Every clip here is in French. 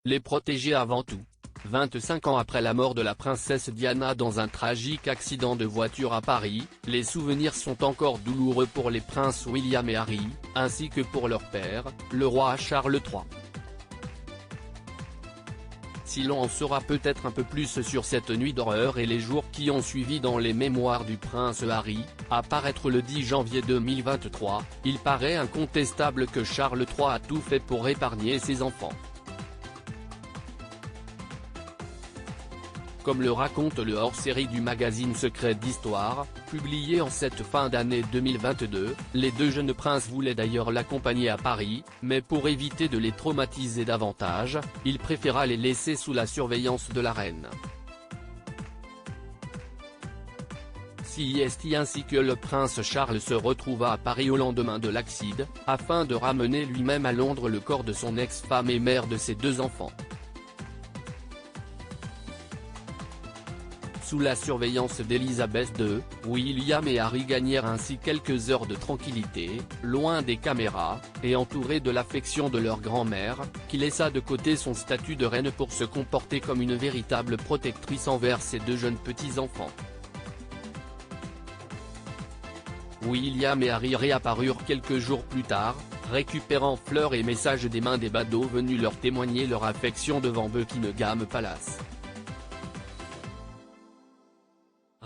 les protéger avant tout. 25 ans après la mort de la princesse Diana dans un tragique accident de voiture à Paris, les souvenirs sont encore douloureux pour les princes William et Harry, ainsi que pour leur père, le roi Charles III. Si l'on en saura peut-être un peu plus sur cette nuit d'horreur et les jours qui ont suivi dans les mémoires du prince Harry, à paraître le 10 janvier 2023, il paraît incontestable que Charles III a tout fait pour épargner ses enfants. Comme le raconte le hors-série du magazine Secret d'Histoire, publié en cette fin d'année 2022, les deux jeunes princes voulaient d'ailleurs l'accompagner à Paris, mais pour éviter de les traumatiser davantage, il préféra les laisser sous la surveillance de la reine. C'est ainsi que le prince Charles se retrouva à Paris au lendemain de l'accident, afin de ramener lui-même à Londres le corps de son ex-femme et mère de ses deux enfants. Sous la surveillance d'Elisabeth II, William et Harry gagnèrent ainsi quelques heures de tranquillité, loin des caméras, et entourés de l'affection de leur grand-mère, qui laissa de côté son statut de reine pour se comporter comme une véritable protectrice envers ses deux jeunes petits-enfants. William et Harry réapparurent quelques jours plus tard, récupérant fleurs et messages des mains des badauds venus leur témoigner leur affection devant Buckingham Palace.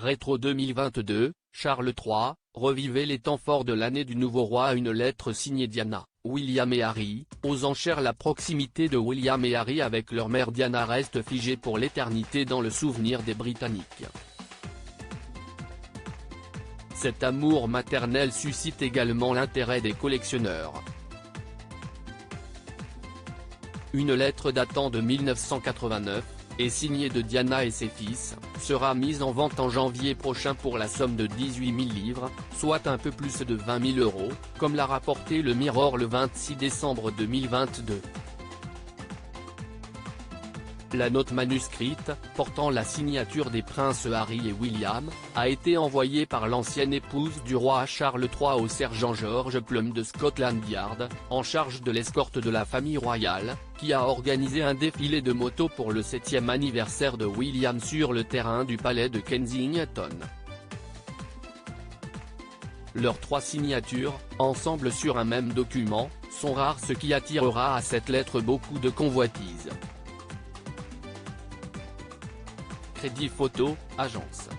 Rétro 2022, Charles III, revivait les temps forts de l'année du nouveau roi. Une lettre signée Diana, William et Harry, aux enchères. La proximité de William et Harry avec leur mère Diana reste figée pour l'éternité dans le souvenir des Britanniques. Cet amour maternel suscite également l'intérêt des collectionneurs. Une lettre datant de 1989, et signée de Diana et ses fils, sera mise en vente en janvier prochain pour la somme de 18 000 livres, soit un peu plus de 20 000 €, comme l'a rapporté le Mirror le 26 décembre 2022. La note manuscrite, portant la signature des princes Harry et William, a été envoyée par l'ancienne épouse du roi Charles III au sergent George Plum de Scotland Yard, en charge de l'escorte de la famille royale, qui a organisé un défilé de motos pour le 7e anniversaire de William sur le terrain du palais de Kensington. Leurs trois signatures, ensemble sur un même document, sont rares, ce qui attirera à cette lettre beaucoup de convoitises. Crédit Photo, agence.